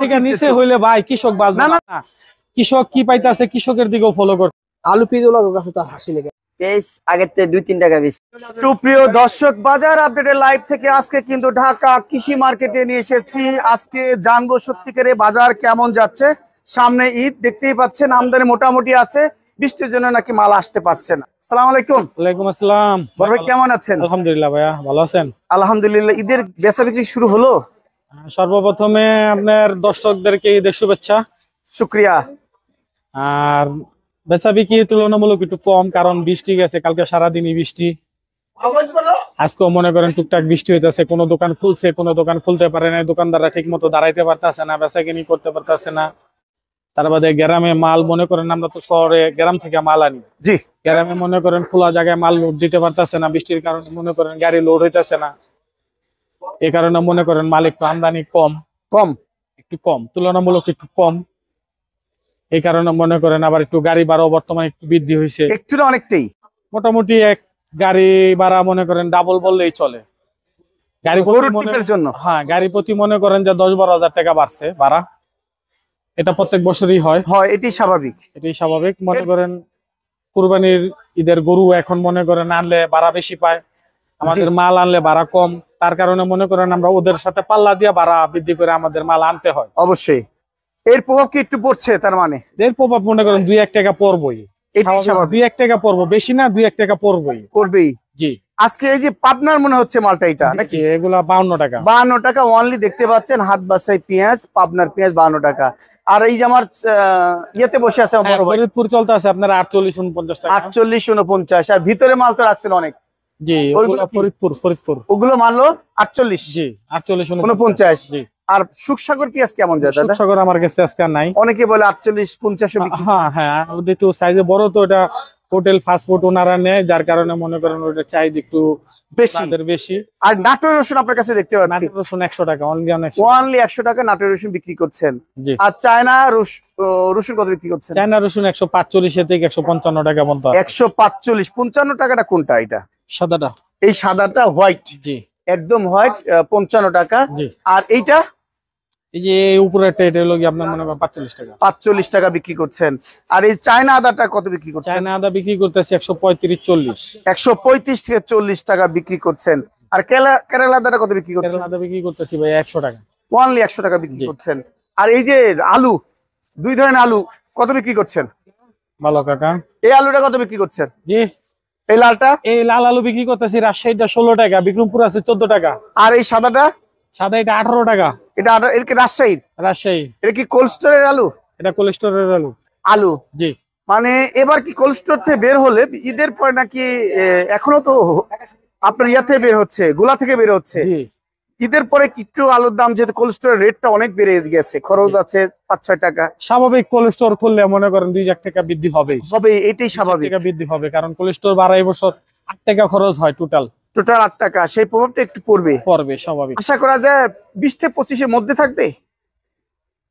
থেকে নিচে হইলে ভাই কৃষক বাঁচবে না। কৃষক কি পাইতেছে কৃষকের দিকেও ফলো করতে। আলু পিজুলার কাছে তার হাসি লেগে আগের থেকে 2-3 টাকা বেশি। সুপ্রিয় দর্শক, বাজার আপডেটের লাইভ থেকে আজকে কিন্তু ঢাকা কৃষি মার্কেটে নিয়ে এসেছি। আজকে জানবো সত্যিকারে বাজার কেমন যাচ্ছে। সামনে ঈদ, দেখতেই পাচ্ছেন আমদানি মোটামুটি আছে, বৃষ্টির জন্য নাকি মাল আসতে পারছে না। আসসালামু আলাইকুম। ওয়ালাইকুম আসসালাম। বড় ভাই কেমন আছেন? আলহামদুলিল্লাহ ভাইয়া, ভালো আছেন? আলহামদুলিল্লাহ। ঈদের বেচা বিক্রি শুরু হলো? সর্বপ্রথমে আপনার দর্শকদেরকে ঈদের শুভেচ্ছা। শুক্রিয়া। আর বেচা বিক্রি তুলনামূলক একটু কম, কারণ বৃষ্টি গেছে, কালকে সারাদিনই বৃষ্টি, আজকেও মনে করেন টুকটাক বৃষ্টি হইতেছে। কোনো দোকান খুলছে, কোনো দোকান খুলতে পারে না, দোকানদাররা ঠিক মতো দাঁড়াইতে পারতেছে না, বেচা কিনি করতে পারতেছে না। তার বাদে গ্রামে মাল, মনে করেন আমরা তো শহরে গ্রাম থেকে মাল আনি, জি, গ্রামে মনে করেন খোলা জায়গায় মাল লোড দিতে পারতেছে না, বৃষ্টির কারণে মনে করেন গাড়ি লোড হইতেছে না। এই কারণে মনে করেন মাল একটু আমদানি একটু কম, তুলনামূলক একটু কম। এই কারণে মনে করেন আবার একটু গাড়ি ভাড়াও বর্তমানে একটু বৃদ্ধি হয়েছে, একটু না অনেকটাই। মোটামুটি এক গাড়ি ভাড়া মনে করেন ডাবল বললেই চলে। গাড়ি জন্য হ্যাঁ, গাড়ি প্রতি মনে করেন যে 10-12 হাজার টাকা বাড়ছে ভাড়া। এটা প্রত্যেক বছরই হয়, এটাই স্বাভাবিক। মনে করেন কুরবানির ঈদের গরু এখন মনে করেন আনলে ভাড়া বেশি পায়, আমাদের মাল আনলে ভাড়া কম। তার কারণে মনে করেন আমরা ওদের সাথে পাল্লা দিয়ে ভাড়া বৃদ্ধি করে আমাদের মাল আনতে হয়। অবশ্যই এর প্রভাব কি একটু পড়ছে? তার মানে এর প্রভাব মনে করেন 2-1 টাকা পড়বই, 2-1 টাকা পড়বো, বেশি না, 2-1 টাকা পড়বেই। জি, আজকে এই যে পাবনার মনে হচ্ছে মালটা, এটা নাকি? এগুলা 52 টাকা। 52 টাকা অনলি, দেখতে পাচ্ছেন হাত বাসাই পেঁয়াজ, পাবনার পেঁয়াজ 52 টাকা। আর এই যে আমার ইয়েতে বসে আছে ফরিদপুর চলতে আছে আপনার 48-49 টাকা। 48-49। আর ভিতরে মাল তো রাখছেন অনেক। জি, ফরিদপুর ওগুলো মানলো 48। জি, 48-49। জি। আর সুখসাগর পেঁয়াজ কেমন যায় দাদা? সুখসাগর আমার কাছে আজকে নাই। অনেকে বলে 48-50। হ্যাঁ, ওদের একটু সাইজে বড় তো, এটা হোটেল ফাস্টফুড ওনারা নেয়, যার কারণে মনে করেন ওটা চাহিদা একটু বেশি। আর নাটোর রসুন আপনার কাছে দেখতে পাচ্ছি, নাটোর রসুন 100 টাকা, অনলি 100 টাকা নাটোর রসুন বিক্রি করছেন। আর চায়না রসুন কত বিক্রি করছেন? চায়না রসুন 145 থেকে 155 টাকা পর্যন্ত। 145-55 টাকাটা কোনটা? এটা সাদাটা, এই সাদাটা হোয়াইট, জি একদম হোয়াইট, 55 টাকা। আর এইটা এই যে উপরেরটা, এটা হলো কি আপনার মনে করেন 45 টাকা। 45 টাকা বিক্রি করছেন। আর এই চায়না আদাটা কত বিক্রি করছেন? চায়না আদা বিক্রি করতেছে 135-40। 135 থেকে 40 টাকা বিক্রি করছেন। আর কেরালা আদাটা কত বিক্রি করছেন? কেরালা আদা বিক্রি করতেছি ভাই 100 টাকা, অনলি 100 টাকা বিক্রি করছেন। আর এই যে আলু, দুই ধরনের আলু কত বিক্রি করছেন? ভালো কাকা। এই আলুটা কত বিক্রি করছেন? জি, এই লালটা, এই লাল আলু বিক্রি করতেছি রাজশাহীটা 16 টাকা, বিক্রমপুর আছে 14 টাকা। আর এই সাদাটা? সাদা এটা 18 টাকা। এটা রাজশাহী। এটা কি কোল্ড স্টোরের আলু? এটা কোল্ড স্টোরের আলু। জি, মানে এবার কি কোল্ড স্টোর থেকে বের হলে ঈদের পরে নাকি এখনো তো আপনার ইয়াতে বের হচ্ছে, গোলা থেকে বের হচ্ছে, ঈদের পরে একটু আলুর দাম, যেহেতু কোল্ড স্টোরের রেটটা অনেক বেড়ে গেছে, খরচ আছে 5-6 টাকা। স্বাভাবিক, কোল্ড স্টোর খুললে মনে করেন 2-1 টাকা বৃদ্ধি হবে, এটাই স্বাভাবিক বৃদ্ধি হবে, কারণ কোল্ড স্টোর বাড়াই বছর 8 টাকা খরচ হয়, টোটাল 8 টাকা। সেই প্রভাবটা একটু পড়বে স্বাভাবিক। আশা করা যায় 20 থেকে 25-এর মধ্যে থাকবে।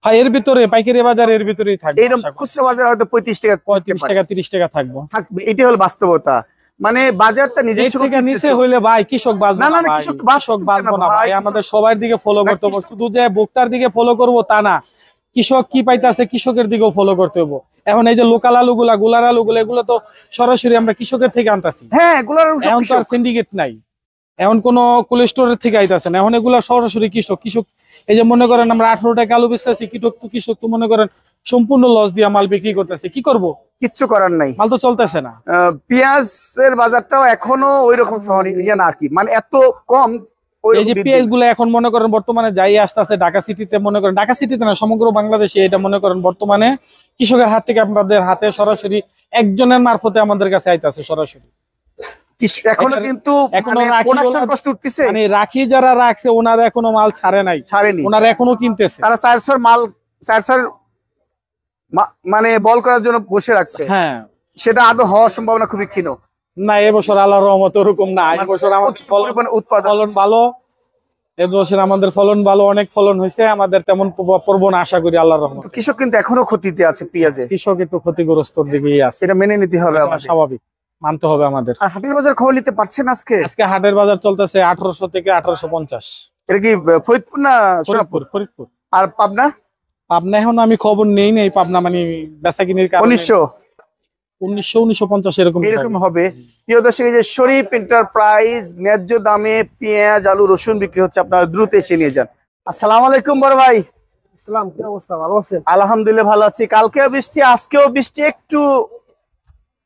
হ্যাঁ, এর ভিতরে পাইকারি বাজার এর ভিতরেই থাকবে, এরকম খুচরা বাজার হয়তো 35 টাকা, 30 টাকা থাকবে। এটাই হলো বাস্তবতা। মানে বাজারটা নিজস্ব থেকে নিচে হইলে ভাই কৃষক বাঁচবে না, কৃষক বাঁচবে না ভাই। আমাদের সবার দিকে ফলো করতে হবে, শুধু যে ভোক্তার দিকে ফলো করব তা না, কৃষক কি পাইতেছে কৃষকের দিকেও ফলো করতে হবে। এখন এই যে লোকাল আলুগুলা, গুলার আলুগুলা, এগুলো তো সরাসরি আমরা কৃষকের থেকে আনতাছি। হ্যাঁ, এখন তো আর সিন্ডিকেট নাই, এখন কোন কোল্ড স্টোরের থেকে আইতাছে না, এখন এগুলা সরাসরি কৃষক। এই যে মনে করেন আমরা 18 টাকা আলু বেচতেছি, কৃষক তো মনে করেন সম্পূর্ণ লস দিয়ে মাল বিক্রি করতেছে। কি করব? কিচ্ছু করার নাই, মাল তো চলতেছে না। পেঁয়াজের বাজারটাও এখনো ওই রকম ইয়ে না কি, মানে এত কম। এই যে পেঁয়াজ গুলো এখন মনে করেন বর্তমানে যাই আসতে আছে ঢাকা সিটিতে, মনে করেন ঢাকা সিটিতে না, সমগ্র বাংলাদেশে এটা মনে করেন বর্তমানে কৃষকের হাত থেকে আপনাদের হাতে সরাসরি একজনের মারফতে আমাদের কাছে আইতাছে সরাসরি। এখনো কিন্তু মানে রাখি যারা রাখছে ওনারা এখনো মাল ছাড়েনি, ওনারা এখনো কিনতেছে, তারা 400 মাল 400 মানে বল করার জন্য বসে রাখছে। হ্যাঁ, সেটা আদৌ হওয়ার সম্ভাবনা খুবই ক্ষীণ। না, এবছর আল্লাহর রহমতে ওরকম না। এবছর আমাদের ফলন ভালো, এবছর আমাদের ফলন ভালো, অনেক ফলন হয়েছে, আমাদের তেমন প্রভাব পড়বো না আশা করি আল্লাহর রহমতে। কৃষক কিন্তু এখনো ক্ষতিতে আছে, পেঁয়াজে কৃষক একটু ক্ষতিগ্রস্তর দিকেই আছে, এটা মেনে নিতে হবে, স্বাভাবিক, মানতে হবে আমাদের। আর হাটের বাজার খবর নিতে পারছেন? আজকে হাটের বাজার চলতেছে 1800 থেকে 1850। এটা কি ফরিদপুর না সোনাপুর? ফরিদপুর। আর পাবনা? পাবনা এখন আমি খবর নেই নাই, পাবনা মানে বেচা কিনির কারণে 1900 1950 এরকম এরকম হবে। প্রিয় দর্শক, এই যে শরীফ এন্টারপ্রাইজ ন্যায্য দামে পেঁয়াজ, আলু, রসুন বিক্রি হচ্ছে, আপনারা দ্রুত এসে নিয়ে যান। আসসালামু আলাইকুম বড় ভাই। ইসলাম, কি অবস্থা? ভালো আছেন? আলহামদুলিল্লাহ ভালো আছি। কালকেও বৃষ্টি, আজকেও বৃষ্টি, একটু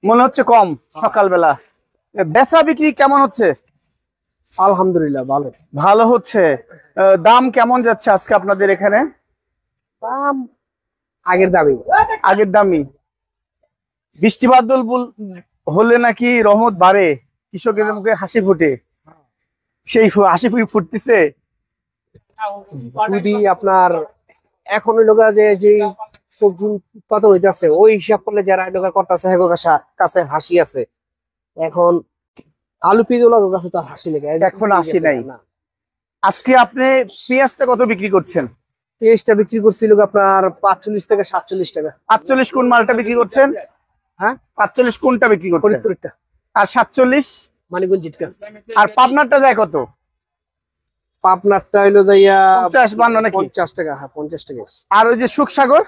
মনে হচ্ছে কম সকালবেলা। বেচা বিক্রি কেমন হচ্ছে? আলহামদুলিল্লাহ ভালো। ভালো হচ্ছে। দাম কেমন যাচ্ছে আজকে আপনাদের এখানে? দাম আগের দামই। আগের দামই। বৃষ্টি বাদল হলে নাকি রহমত বাড়ে, কৃষকের মুখে হাসি ফুটে, সেই হাসি ফুটতেছে। যদি আপনার এখন ওই লোক যে সবজি উৎপাদন হইতেছে ওই হিসাব করলে যারা লোক করতেছে কাছে হাসি আছে। এখন আলু পেঁয়াজ লোকের কাছে তো আর হাসি লেগে এখন হাসি নাই। না। আজকে আপনি পেঁয়াজটা কত বিক্রি করছেন? পেঁয়াজটা বিক্রি করছিল আপনার 45 থেকে 47 টাকা। 48 কোন মালটা বিক্রি করছেন? হ্যাঁ, 45 কোনটা বিক্রি করছেন? ফরিদপুরেরটা, আর 47? মানিকগঞ্জ জিটকা। আর পাবনারটা যায় কত? পাবনারটা হইলো যাইয়া 50 52 নাকি? 50 টাকা। হ্যাঁ, 50 টাকা। আর ওই যে সুখসাগর,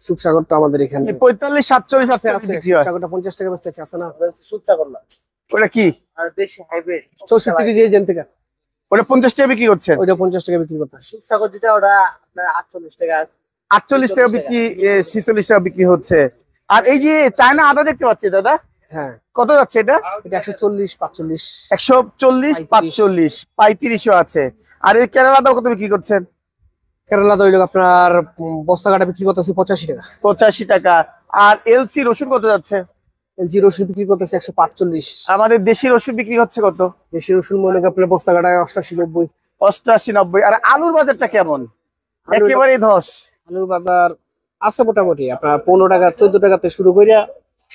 সুখসাগরটা আমাদের এখানে 45 47 48 বিক্রি হয়। সুখসাগরটা 50 টাকা বেচতেছে। আছে না সুখসাগর না, ওটা কি? আর দেশি হাইব্রিড 64 কেজি এজেন্ট থেকে। ওটা 50 টাকা বিক্রি করছেন? ওইটা 50 টাকা বিক্রি করতেছে। সুখসাগর যেটা ওটা আপনার 48 টাকা। 48 টাকা বিক্রি, 46 টাকা বিক্রি হচ্ছে। আর এই যে চায়না আদা দেখতে পাচ্ছি দাদা, হ্যাঁ, কত যাচ্ছে এটা? এটা 140 45 140 45 35ও আছে। আর এই কেরালা আদা কত বিক্রি করছেন? কেরালা দইল আপনার বস্তা কাটা বিক্রি করতেছে 85 টাকা। 85 টাকা। আর এলসি রসুন কত যাচ্ছে? এলজি রসুন বিক্রি করতেছে 145। আমাদের দেশি রসুন বিক্রি হচ্ছে কত? দেশি রসুন মনে করেন আপনার বস্তা কাটা 88 90। 88 90। আর আলুর বাজারটা কেমন? আলুর একেবারেই ধস। আলুর বাজার আছে মোটামুটি আপনার 15 টাকা 14 টাকাতে শুরু করে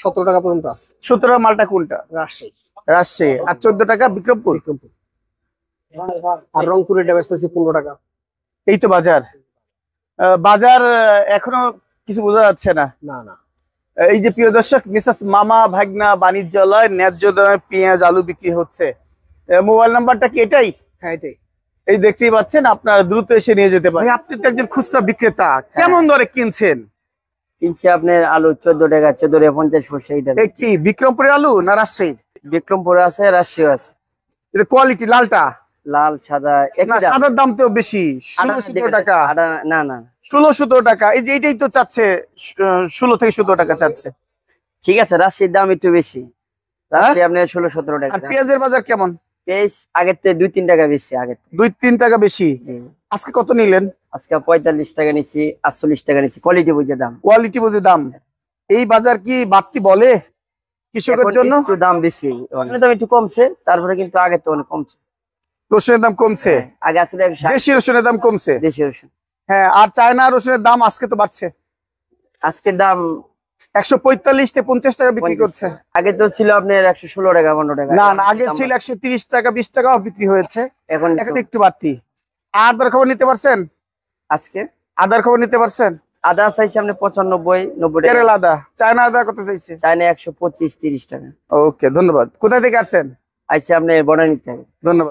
17 টাকা পর্যন্ত আছে। 17 মালটা কোনটা? রাজশাহী। রাজশাহী। আর 14 টাকা বিক্রমপুর। বিক্রমপুর। আর রংপুরের এটা বেচতেছে 15 টাকা। এই তো বাজার। বাজার এখনো কিছু বোঝা যাচ্ছে না। না না, এই যে প্রিয় দর্শক, মিসেস মামা ভাগনা বাণিজ্যালয় ন্যায্য দামে পেঁয়াজ আলু বিক্রি হচ্ছে। মোবাইল নাম্বারটা কি এটাই? হ্যাঁ এটাই। এই দেখতেই পাচ্ছেন, আপনারা দ্রুত এসে নিয়ে যেতে পারেন। আপনি তো একজন খুচরা বিক্রেতা, কেমন দরে কিনছেন? কিনছি আপনার আলু 14 টাকা, 14 টাকা 50 পয়সা। এইটা এই কি বিক্রমপুরের আলু না রাজশাহীর? বিক্রমপুরে আছে, রাজশাহী আছে। এটা কোয়ালিটি লালটা লাল সাদা না? একই দাম। সাদার দাম তো বেশি, 16-17 টাকা। না না, 16-17 টাকা। এই যে এইটাই তো চাচ্ছে 16 থেকে 17 টাকা চাচ্ছে। ঠিক আছে, রাজশাহীর দাম একটু বেশি। রাজশাহী আপনার 16-17 আর টাকা। পেঁয়াজের বাজার কেমন? পেঁয়াজ আগের থেকে 2-3 টাকা বেশি। আগের থেকে 2-3 টাকা বেশি। জি। আজকে কত নিলেন? আজকে 45 টাকা নিচ্ছি, 48 টাকা নিচ্ছি, কোয়ালিটি বুঝে দাম। কোয়ালিটি বুঝে দাম। এই বাজার কি বাড়তি বলে কৃষকের এখন জন্য? একটু দাম বেশি, মানে দাম একটু কমছে, তারপরে কিন্তু আগের তো অনেক কমছে। রসুনের দাম কমছে? আগে আসলে 160 দেশি রসুনের দাম কমছে। দেশি রসুন। হ্যাঁ, আর চায়না রসুনের দাম আজকে তো বাড়ছে। আজকের দাম 145 থেকে 50 টাকা বিক্রি 50 করছে। আগে তো ছিল আপনার 116 টাকা 15 টাকা। না না, আগে ছিল 130 টাকা 20 টাকাও বিক্রি হয়েছে, এখন এখন একটু বাড়তি। আদার খবর নিতে পারছেন? আজকে আদার খবর নিতে পারছেন? আদা চাইছে আপনি 95 90 টাকা। কেরালা আদা, চায়না আদা কত চাইছে? চাইনা 125 30 টাকা। ওকে, ধন্যবাদ। কোথায় থেকে আসছেন? আইছে আপনি বড় নিতে হবে। ধন্যবাদ।